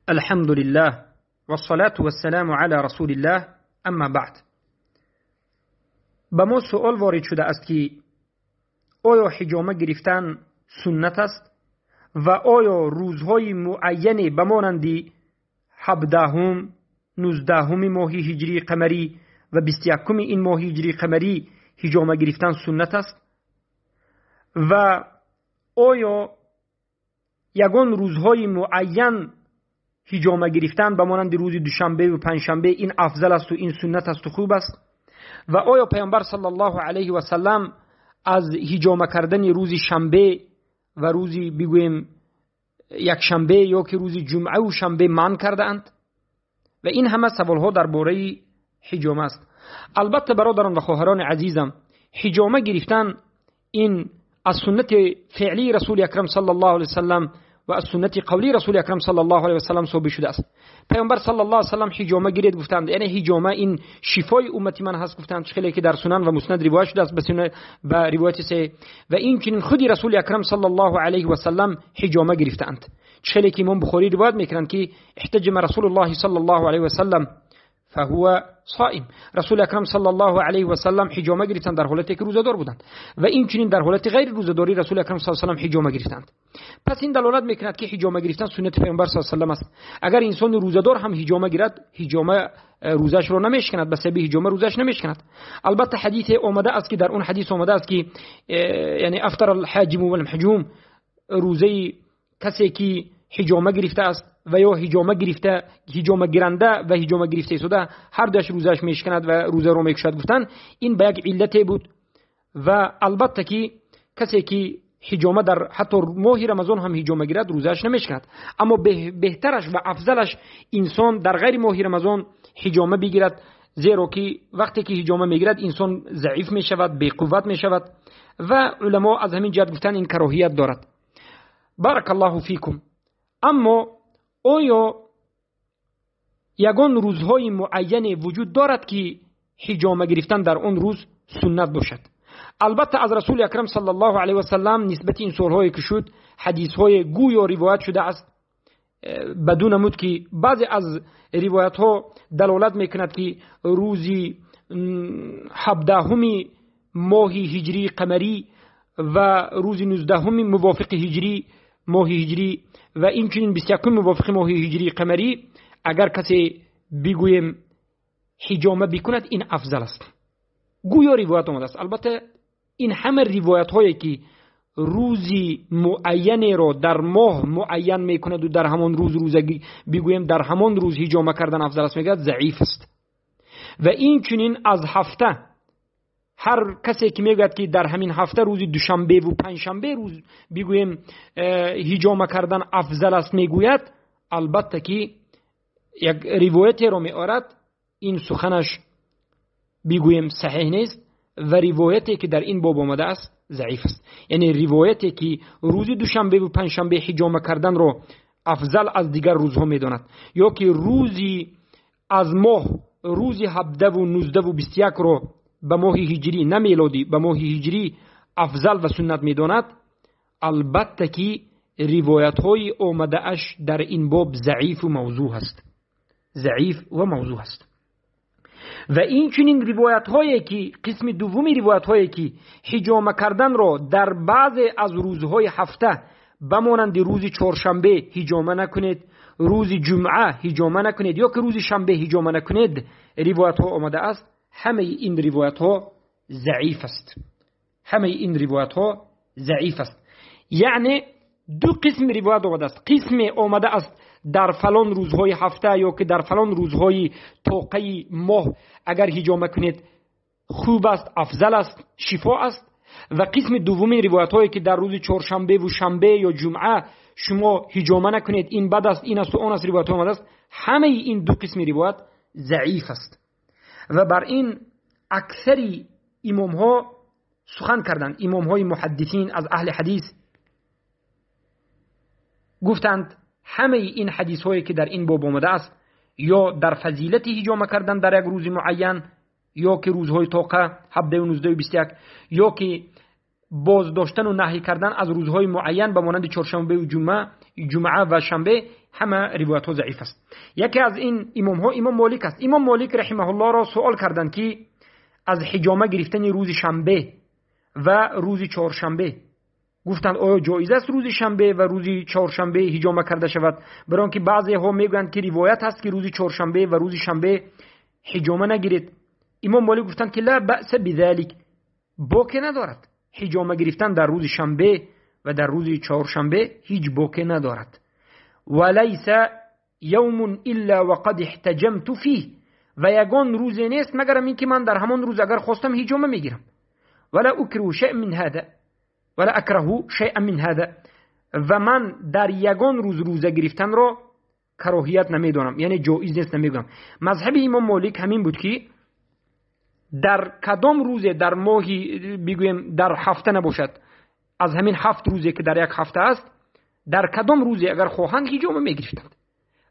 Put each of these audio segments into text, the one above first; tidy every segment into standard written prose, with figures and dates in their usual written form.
الحمد لله والصلاة والسلام على رسول الله اما بعد. به ما سوال وارد شده است که آیا حجامه گرفتن سنت است و آیا روزهای معینی به مانند 17 19 ماه هجری قمری و 21 این ماه هجری قمری حجامه گرفتن سنت است و آیا یگان روزهای معین حجامه گرفتن به مانند روز دوشنبه و پنجشنبه این افضل است و این سنت است و خوب است و آیا پیامبر صلی الله علیه و سلم از حجامه کردن روز شنبه و روزی بگویم یک شنبه یا که روز جمعه و شنبه منع کرده اند؟ و این همه سوالها درباره حجامه است. البته برادران و خواهران عزیزم، حجامه گرفتن این از سنت فعلی رسول اکرم صلی الله علیه و سلم و از سنت قولی رسول اکرم صلی الله علیه و سلم ثابت شده است. پیامبر صلی الله علیه و سلم حجامه گرید گفتند، یعنی حجامه این شفای امتی من هست گفتند، خیلی که در سنن و مسند روایت شده است به روایت صحیح و این چنین خودی رسول اکرم صلی الله علیه و سلم حجامه گرفتند. خیلی که امام بخاری روایت میکنند که احتجم رسول الله صلی الله علیه و سلم فهو صائم. رسول اکرم صلی الله علیه و سلم حجامه گرفتند در حالتی که روزدار بودند و این چنین در حالت غیر روزداری رسول اکرم صلی الله علیه و سلم حجامه گرفتند. پس این دلالت میکند که حجامه گرفتن سنت پیامبر صلی الله علیه و سلم است. اگر انسان روزدار هم حجامه گیرد، حجامه روزش رو نمیشکند، به سبب حجامه روزش نمیشکند. البته حدیث اومده است که در اون حدیث اومده است که یعنی افطر الحاجم والمحجوم، روزه کسی که حجامه گرفته است و یا حجامه گیرنده و حجامه گرفته شده هر دوش روزش میشکند و روزه رو میکشد گفتن این به یک علت بود. و البته که کسی که حجامه در حتی ماه رمضان هم حجامه گیرد روزش نمیشکند، اما بهترش و افضلش انسان در غیر ماه رمضان حجامه بگیرد، زیرا که وقتی که حجامه میگیرد انسان ضعیف میشود، بی‌قوت میشود و علما از همین جهت گفتن این کراهیت دارد. بارک الله فیکم. اما آیا یگان روزهای معینی وجود دارد که حجامه گرفتن در اون روز سنت باشد؟ البته از رسول اکرم صلی الله علیه و سلم نسبت این سوالهایی که شد حدیثهای گویا روایت شده است، بدون نمود که بعضی از روایت ها دلالت میکند که روزی 17 ماه هجری قمری و روزی 19 موافق هجری ماه هجری و این چنین 21 موافق ماه هجری قمری اگر کسی بگویم حجامه بکند این افضل است. گویا روایت آمده است. البته این همه روایت هایی که روزی معین را در ماه معین میکند و در همان روز بگویم در همان روز حجامه کردن افضل است میگه ضعیف است. و این چنین از هفته هر کسی که میگوید که در همین هفته روز دوشنبه و پنجشنبه روز بگویم حجامه کردن افضل است میگوید، البته که یک روایتی رو میآورد این سخنش بگویم صحیح نیست و روایتی که در این باب آمده است ضعیف است. یعنی روایتی که روز دوشنبه و پنجشنبه حجامه کردن رو افضل از دیگر روزها میداند یا که روزی از ماه روزی 17 و 19 و 21 رو به ماه هجری نه میلادی به ماه هجری افضل و سنت میداند، البته که روایت های آمده اش در این باب ضعیف و موضوع است. و این چنین روایت هایی که قسم دومی روایت هایی که حجامه کردن را در بعض از روزهای هفته بمانند روز چهارشنبه حجامه نکنید، روز جمعه حجامه نکنید یا که روز شنبه حجامه نکنید روایت ها آمده است، همه این روایت ها ضعیف است. یعنی دو قسم روایت آمده است. قسم آمده است در فلان روزهای هفته یا که در فلان روزهای طاقه ماه اگر حجامه کنید خوب است، افضل است، شفا است. و قسم دومی روایت هایی که در روز چهارشنبه و شنبه یا جمعه شما حجامه نکنید این بد است، این است و آن است روایت آمده است. همه این دو قسم روایت ضعیف است و بر این اکثری امام ها سخن کردند. امام های محدثین از اهل حدیث گفتند همه این حدیث هایی که در این باب آمده است یا در فضیلت حجامه کردن در یک روز معین یا که روزهای طاقه 17 و 19 و 21 یا که باز داشتن و نهی کردن از روزهای معین به مانند چهارشنبه و جمعه و شنبه همه روایت ها ضعیف است. یکی از این امام ها امام مالک است. امام مالک رحمه الله را سوال کردند که از حجامه گرفتن روز شنبه و روز چهارشنبه، گفتند آیا جایز است روز شنبه و روز چهارشنبه حجامه کرده شود؟ برای آنکه بعضی ها میگویند که روایت هست که روز چهارشنبه و روز شنبه حجامه نگیرید. امام مالک گفتند که لا بأس بذلك، باکی ندارد. حجامه گرفتن در روز شنبه و در روز چهارشنبه هیچ باکی ندارد. ولیس یوم الا وقد احتجمت فیه، و یگان روزی نیست مگر اینکه من در همان روز اگر خواستم حجامه میگیرم. ولا اکره شیء من هذا ولا اکره شیء من هذا، و من در یگان روز روزه گرفتن را کراهیت نمیدانم، یعنی جایز نیست نمیگم. مذهب امام مالک همین بود که در کدام روزه در ماهی بگویم در هفته نباشد، از همین 7 روزه که در یک هفته است، در کدام روزه اگر خواهند حجامه میگرفتند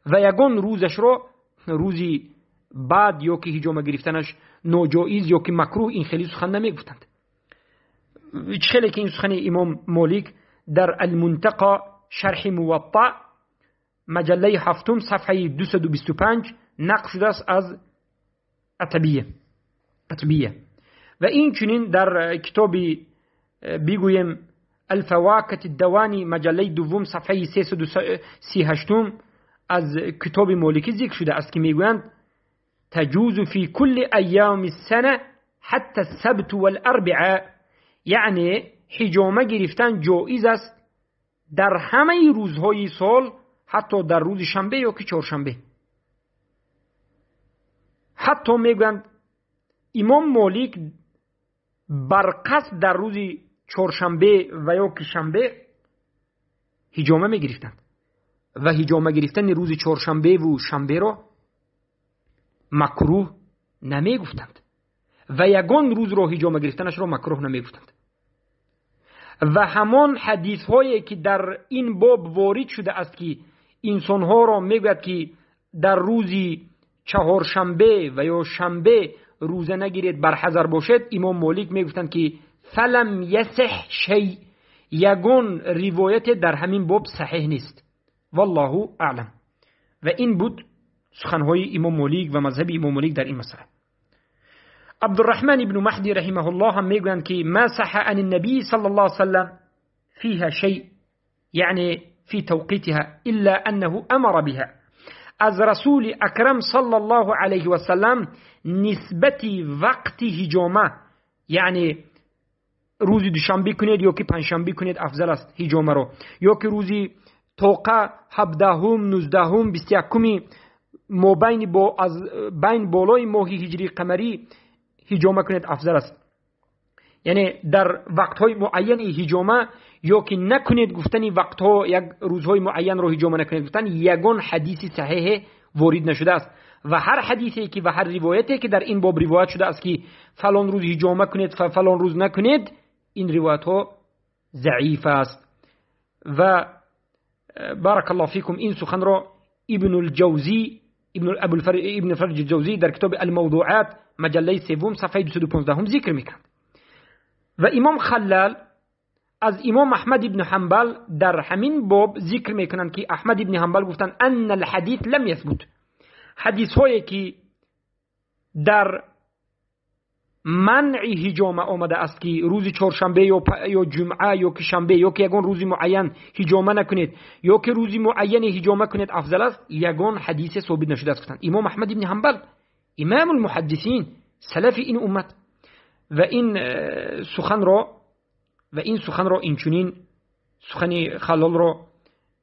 و یگان روزش را روزی بعد یا که حجامه گرفتنش ناجایز یا که مکروه، این خیلی سخن نمیگفتند. خیلی که این سخن امام مالک در المنتقى شرح موطأ مجله 7 صفحه 225 نقل شده است از عتبیه. و این چنین در کتاب بگویم الفواکه الدوانی مجله 2 صفحه 338 از کتاب مالکی ذکر شده است که میگویند تجوز فی کل ایام السنه حتی السبت والاربعاء، یعنی حجامه گرفتن جایز است در همه روزهای سال، حتی در روز شنبه یا که چهارشنبه. حتی میگویند امام مالک برقصد در روز چهارشنبه و یا که شنبه حجامه میگرفتند و حجامه گرفتن روز چهارشنبه و شنبه را مکروه نمیگفتند و یگان روز را حجامه گرفتنش را مکروه نمیگفتند. و همان حدیث هایی که در این باب وارد شده است که انسان ها را میگوید که در روز چهارشنبه و یا شنبه روزه نگیرید، برحذر باشد، امام مالک میگفتند که فلم یصح شیء، یگان روایت در همین باب صحیح نیست. والله اعلم. و این بود سخنهای امام مالک و مذهب امام مالک در این مسئله. عبدالرحمن ابن مهدی رحمه الله هم میگویند که ما صح عن النبي صلی الله علیه وسلم فيها شيء، یعنی في توقيتها، الا انه امر بها. از رسول اکرم صلی الله علیه و سلم نسبتی وقت حجامه، یعنی روزی دوشنبه کنید یا که پنجشنبه کنید افضل است حجامه رو، یا که روزی توقع 17ام 19ام 21 مابین با از بین بالای ماه هجری قمری حجامه کنید افضل است. یعنی در وقت‌های معین حجامه یا که نکنید گفتنی وقت‌ها یک روزهای معین رو حجامه نکنید گفتن یگان حدیثی صحیح وارد نشده است. و هر حدیثی که و هر روایتی که در این باب روایت شده است که فلان روز حجامه کنید فلان روز نکنید، این روایت ها ضعیف است. و بارک الله فیکم این سخن را ابن الجوزی ابن فرج الجوزی در کتاب الموضوعات مجله 3 صفحه 215 هم ذکر میکند. و امام خلال از امام احمد ابن حنبل در همین باب ذکر میکنند که احمد ابن حنبل گفتند ان الحديث لم يثبت، حدیث هایی که در منع حجامه آمده است که روز چهارشنبه یا جمعه یا که شنبه یا که یگان روزی معین حجامه نکنید یا که روزی معین حجامه کنید افضل است، یگان حدیث ثابت نشده است. گفتند امام احمد ابن حنبل امام المحدثین سلف این امت. و این سخن را این چنین سخن خلال را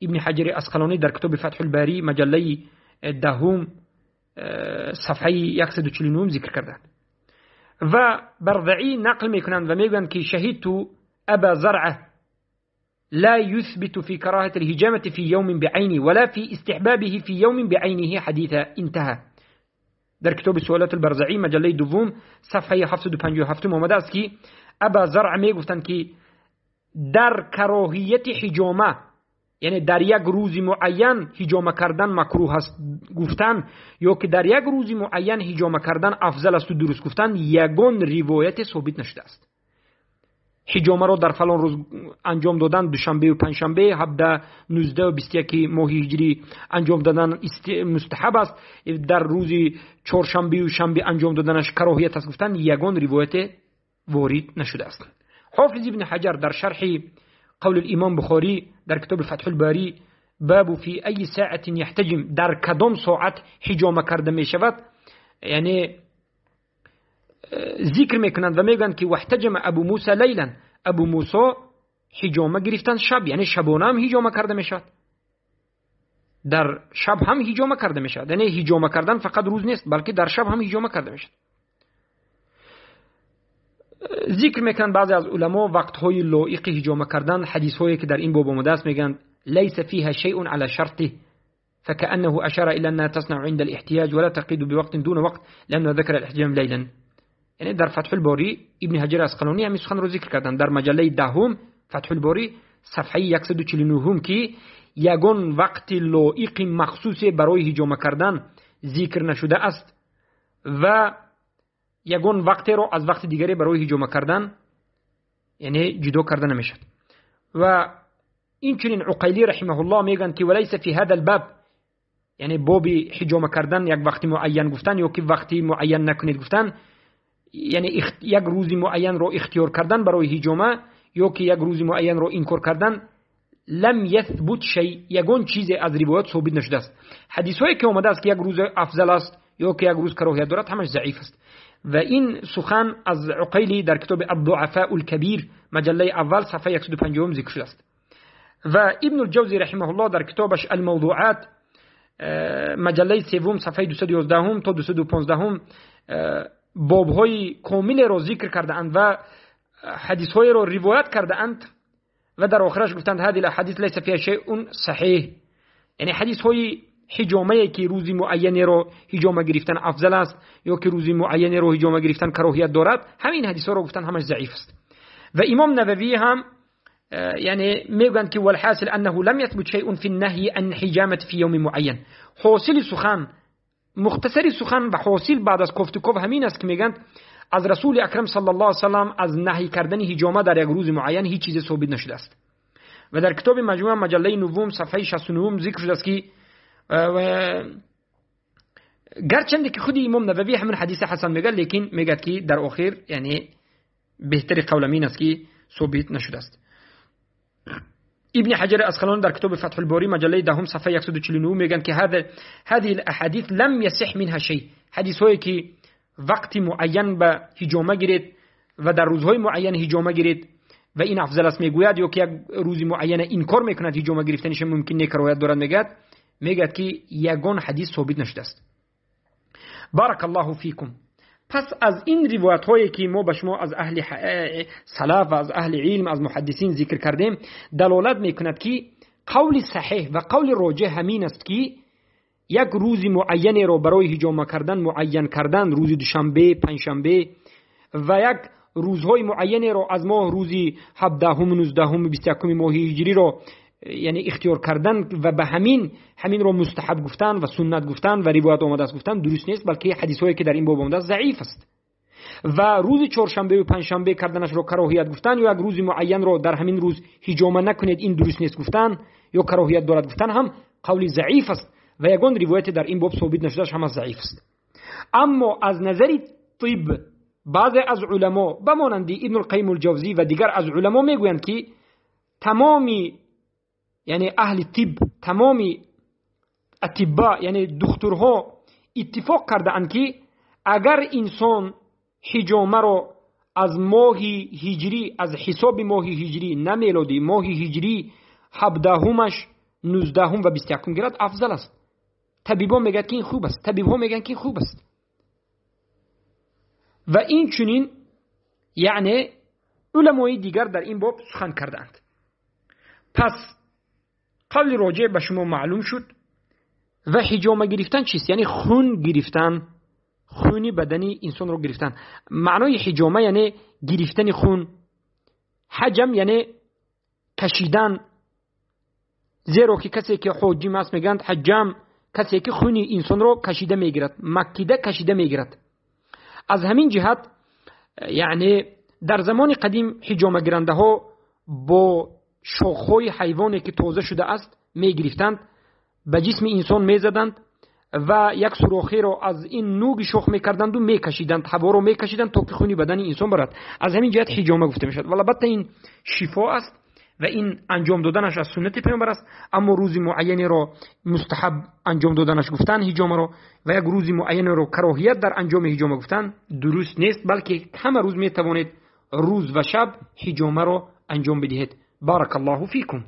ابن حجر اسقلانی در کتاب فتح الباری مجله 10 صفحه 149 ذکر کردند. و برضعی نقل میکنند و میگویند که شهیدت ابا زرعه لا يثبت في كراهة الهجامة في يوم بعينه ولا في استحبابه في يوم بعينه حديثا انتهى. در کتاب سوالات البرزعی مجله 2 صفحه 757 آمده است که ابا زرع میگفتند که در کراهیت حجامه، یعنی در یک روز معین حجامه کردن مکروه است گفتن یا که در یک روز معین حجامه کردن افضل است و درست گفتن، یگان روایت ثابت نشده است. ҳиҷома ро дар фалон рӯз анҷом додан, душанбе ва панҷшанбе 17, 19 ва 21 моҳи ҳиҷрӣ анҷом додан мустаҳаб аст, дар рӯзи чоршанбе ва шанбе анҷом доданаш кароҳият аст гуфтан ягон ривояте ворид нашудааст. ҳофиз ибн ҳаҷар дар шарҳи қавли имом бухорӣ дар китоби фатҳулбарӣ бабу фи айи саъатин яҳтаҷим, дар кадом соат ҳиҷома карда мешавад, яъне зикр мекунанд ва мегӯянд ки ваҳтаҷама абу муса лайлан, абу мусо ҳиҷома гирифтанд шаб, яъне шабона ҳам ҳиҷома карда мешавад, дар шаб ҳам ҳиҷома карда мешавад, яъне ҳиҷома кардан фақат рӯз нест, балки дар шаб ҳам ҳиҷома карда мешавад. зикр мекунанд баъзе аз уламо вақтҳои лоиқи ҳиҷома кардан, ҳадисҳое ки дар ин боб омадаст, мегӯянд лайса фиҳа шайъун ала шартih فكأنه أشار إلى أنها تصنع عند الاحتياج ولا تقيد بوقت دون وقت لأنه ذكر الاحتجام ليلا. یعنی در فتح الباری ابن حجر اسقلانی همین سخن رو ذکر کردن در مجله دهم فتح الباری صفحه 149 که یگان وقت لایق مخصوص برای هجامه کردن ذکر نشده است و یگان وقت رو از وقت دیگری برای هجامه کردن یعنی جدا کردن نمیشد. و این چنین عقیلی رحمه الله میگن که ولیس فی هذا الباب، یعنی باب هجامه کردن یک وقت معین گفتن یا که وقتی معین نکنید گفتن، یعنی یک روزی معین رو اختیار کردن برای هجامه یا که یک روزی معین رو انکار کردن، لم یثبت شیء، یگان چیز از روایات ثابت نشده است. حدیثایی که اومده است که یک روز افضل است یا که یک روز کراهیت دارد همش ضعیف است. و این سخن از عقیلی در کتاب الضعفاء الکبیر مجله اول صفحه 150 ذکر شده است. و ابن الجوزی رحمه الله در کتابش الموضوعات مجله سوم صفحه 211 تا 215 باب‌های کامل را ذکر کرده اند و حدیث‌های را روایت کرده اند و در آخرش گفتند هذه الاحاديث ليس فيها شيء صحيح، یعنی حدیث‌های حجامه که روزی معین را حجامه گرفتن افضل است یا که روزی معین را حجامه گرفتن کراهیت دارد، همین حدیث‌ها را گفتن همش ضعیف است. و امام نووی هم یعنی میگویند که والحاصل انه لم يثبت شيء في النهي عن حجامه في يوم معين. حاصل سخن، مختصری سخن و حاصل بعد از گفتگو همین است که میگند از رسول اکرم صلی الله علیه و سلم از نهی کردن حجامه در یک روز معین هیچ چیز ثابت نشده است. و در کتاب مجموعه مجله نوم صفحه 69 ذکر شده است که گرچند که خود امام نووی همین حدیث حسن میگه، لیکن میگه که در آخر یعنی بهتری قول امین است که ثابت نشده است. ابن حجر اسقلانی در کتاب فتح الباری مجله دهم صفحه 149 میگن که هذه الاحاديث لم يصح منها شيء، حدیثایی که وقتی معین به حجامه گیرید و در روزهای معین حجامه گیرید و این افضل است میگوید یا که یک روز معین انکار میکند حجامه گرفتنش ممکن نه کراهیت دارد میگد که یگان حدیث ثابت نشده است. بارک الله فیکم. پس از این روایت هایی که ما به شما از اهل سلف و از اهل علم از محدثین ذکر کردیم دلالت میکند که قول صحیح و قول راجح همین است که یک روز معین را برای حجامه کردن معین کردن، روز دوشنبه، پنجشنبه و یک روزهای معین را از ماه روزی 17 و 19 و 21 ماه هجری را یعنی اختیار کردن و به همین را مستحب گفتن و سنت گفتن و روایت آمده است گفتن درست نیست، بلکه حدیث هایی که در این باب آمده است ضعیف است. و روز چهارشنبه و پنجشنبه کردنش را کراهیت گفتن یا یک روز معین را در همین روز حجامه نکنید این درست نیست گفتن یا کراهیت دارد گفتن هم قولی ضعیف است و یگان روایت در این باب ثابت نشده هم ضعیف است. اما از نظر طب بعضی از علما بمانند ابن القیم الجوزی و دیگر از علما میگویند که تمامی یعنی اهل طب، تمامی اطباء یعنی دکترها اتفاق کرده اند که اگر انسان حجامه را از ماه هجری، از حساب ماه هجری نه میلادی، ماه هجری 17 19 و 21 گرد افضل است. طبیبا میگن که این خوب است، طبیبا میگن که خوب است. و این چنین یعنی علمای دیگر در این باب سخن کردند. پس قول راجع به شما معلوم شد. و حجامه گرفتن چیست؟ یعنی خون گرفتن، خونی بدنی انسان رو گرفتن. معنای حجامه یعنی گرفتن خون. حجم یعنی کشیدن، زیرا که کسی که حاجم است میگند حجام کسی که خونی انسان رو کشیده میگیرد، مکیده کشیده میگیرد. از همین جهت یعنی در زمان قدیم حجامه گیرنده ها با شاخهای حیوانی که تازه شده است می گرفتند، به جسم انسان می زدند و یک سوراخی را از این نوگ شاخ می کردند و می کشیدند، هوا را می کشیدند تا که خون بدن انسان برد. از همین جهت حجامه گفته می شود. ولی البته این شفا است و این انجام دادنش از سنت پیامبر است، اما روز معینی را مستحب انجام دادنش گفتن حجامه را و یک روز معینی را کراهیت در انجام حجامه گفتن درست نیست، بلکه همه روز می توانید روز و شب حجامه را انجام بدهید. بارک الله فیکم.